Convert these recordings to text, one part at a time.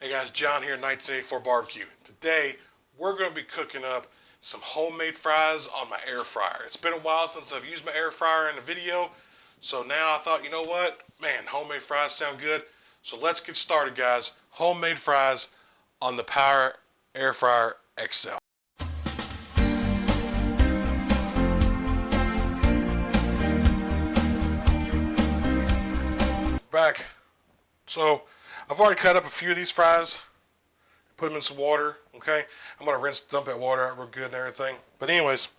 Hey guys, John here, 1984 Barbecue. Today, we're going to be cooking up some homemade fries on my air fryer. It's been a while since I've used my air fryer in a video, so now I thought, you know what? Man, homemade fries sound good. So let's get started, guys. Homemade fries on the Power Air Fryer XL. Back. So, I've already cut up a few of these fries. Put them in some water, okay? I'm going to dump that water out real good and everything. But anyways,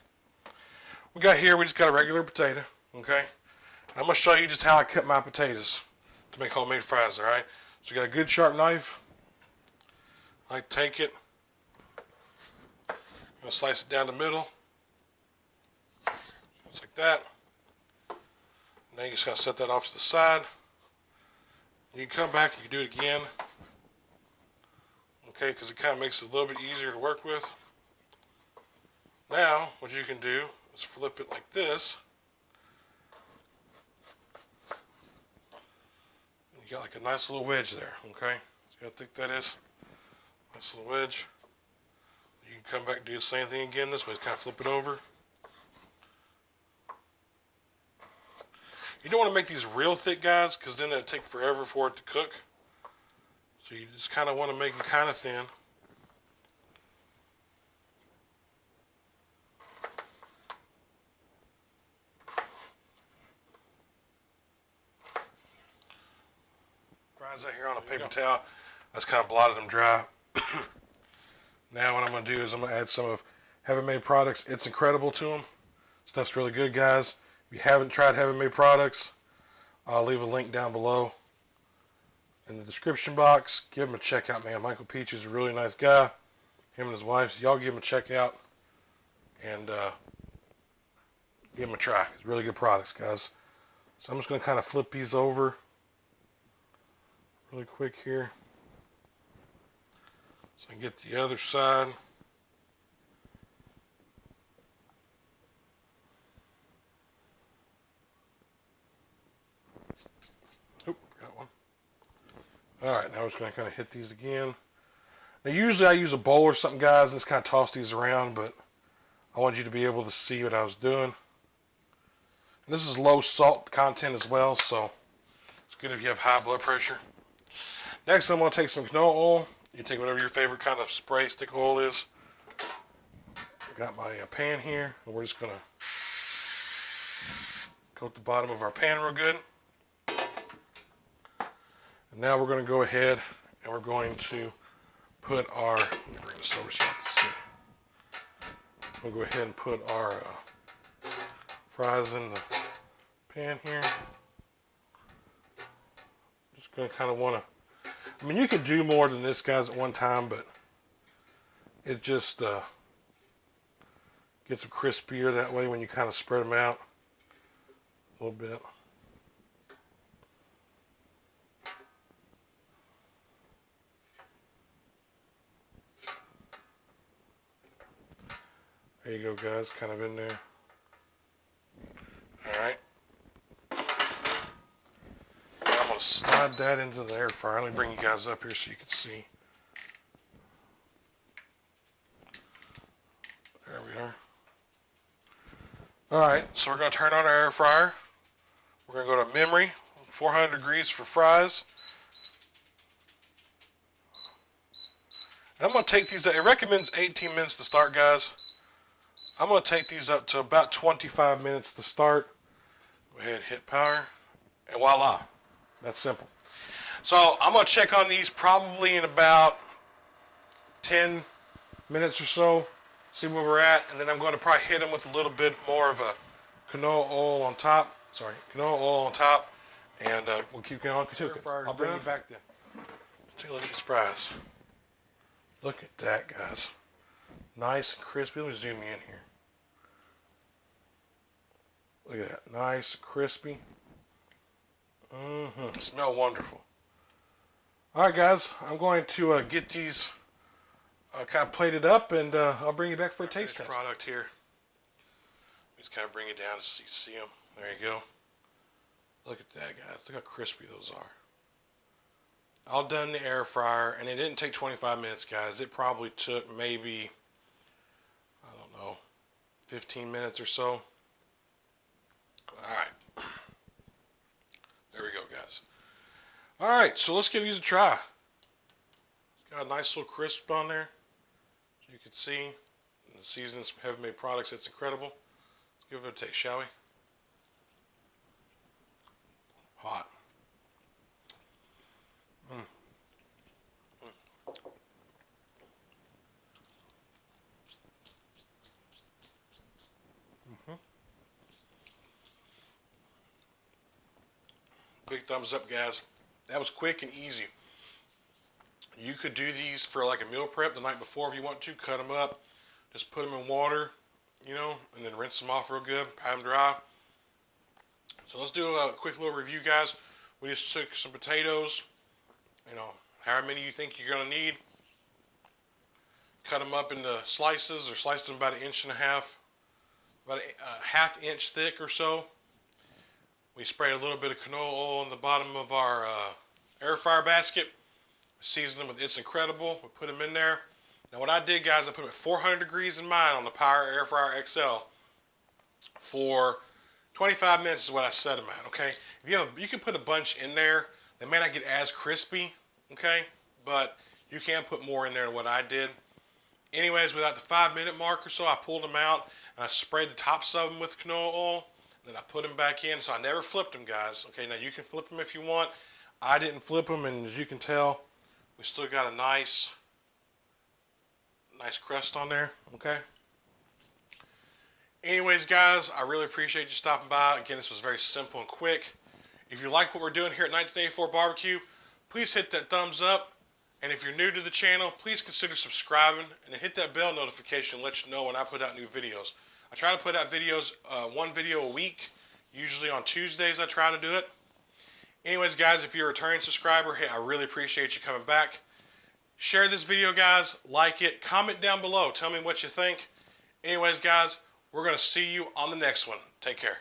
we just got a regular potato, okay? And I'm going to show you just how I cut my potatoes to make homemade fries, all right? So you got a good sharp knife. I take it. I'm going to slice it down the middle. Just like that. Now you just got to set that off to the side. And you can come back and you can do it again. Okay, because it kind of makes it a little bit easier to work with. Now, what you can do is flip it like this. And you got like a nice little wedge there, okay? See how thick that is? Nice little wedge. You can come back and do the same thing again this way, kind of flip it over. You don't want to make these real thick, guys, because then it'll take forever for it to cook. So you just kind of want to make them kind of thin. Fries out here on a paper towel. I just kind of blotted them dry. Now what I'm going to do is I'm going to add some of Heaven Made products. It's incredible to them. Stuff's really good, guys. If you haven't tried Heaven Made products, I'll leave a link down below in the description box. Give him a check out, man. Michael Peach is a really nice guy. Him and his wife. Y'all give him a check out and give him a try. It's really good products, guys. So I'm just going to kind of flip these over really quick here so I can get the other side. Oop, got one. Alright, now we're just going to kind of hit these again. Now usually I use a bowl or something, guys, and just kind of toss these around, but I wanted you to be able to see what I was doing. And this is low salt content as well, so it's good if you have high blood pressure. Next I'm going to take some canola oil. You can take whatever your favorite kind of spray stick oil is. I got my pan here, and we're just going to coat the bottom of our pan real good. And now we're going to go ahead and we're going to put our, let me bring this over so you can see. We'll go ahead and put our fries in the pan here. Just going to kind of want to, I mean, you could do more than this, guys, at one time, but it just gets them crispier that way when you kind of spread them out a little bit. There you go, guys, kind of in there. All right. Now I'm going to slide that into the air fryer. Let me bring you guys up here so you can see. There we are. All right, so we're going to turn on our air fryer. We're going to go to memory, 400 degrees for fries. And I'm going to take these, it recommends 18 minutes to start, guys. I'm going to take these up to about 25 minutes to start. Go ahead and hit power, and voila. That's simple. So I'm going to check on these probably in about 10 minutes or so, see where we're at, and then I'm going to probably hit them with a little bit more of a canola oil on top. Canola oil on top, and we'll keep going on cooking. I'll bring you back then. Take a look at these fries. Look at that, guys. Nice and crispy. Let me zoom you in here. Look at that. Nice, crispy. Smell wonderful. Alright, guys. I'm going to get these kind of plated up, and I'll bring you back for a taste test. Product here. Just kind of bring it down so you can see them. There you go. Look at that, guys. Look how crispy those are. all done in the air fryer, and it didn't take 25 minutes, guys. It probably took maybe, I don't know, 15 minutes or so. All right. There we go, guys. All right, so let's give these a try. It's got a nice little crisp on there, as you can see. The seasonings from Heaven Made Products, it's incredible. Let's give it a taste, shall we? Hot. Big thumbs up, guys. That was quick and easy. You could do these for like a meal prep the night before if you want to. Cut them up, just put them in water, you know, and then rinse them off real good, pat them dry. So let's do a quick little review, guys. We just took some potatoes, you know, however many you think you're going to need. Cut them up into slices, or sliced them about 1.5 inches, about a half inch thick or so. We sprayed a little bit of canola oil on the bottom of our air fryer basket. Seasoned them with It's Incredible. We put them in there. Now what I did, guys, I put them at 400 degrees in mine on the Power Air Fryer XL for 25 minutes is what I set them at, okay? If you can put a bunch in there. They may not get as crispy, okay? But you can put more in there than what I did. Anyways, without the 5-minute mark or so, I pulled them out and I sprayed the tops of them with canola oil. Then I put them back in, so I never flipped them, guys. Okay, now you can flip them if you want. I didn't flip them, and as you can tell, we still got a nice crust on there, okay? Anyways, guys, I really appreciate you stopping by. Again, this was very simple and quick. If you like what we're doing here at 1984 Barbecue, please hit that thumbs up. And if you're new to the channel, please consider subscribing and then hit that bell notification to let you know when I put out new videos. I try to put out videos, one video a week. Usually on Tuesdays I try to do it. Anyways, guys, if you're a returning subscriber, hey, I really appreciate you coming back. Share this video, guys. Like it. Comment down below. Tell me what you think. Anyways, guys, we're going to see you on the next one. Take care.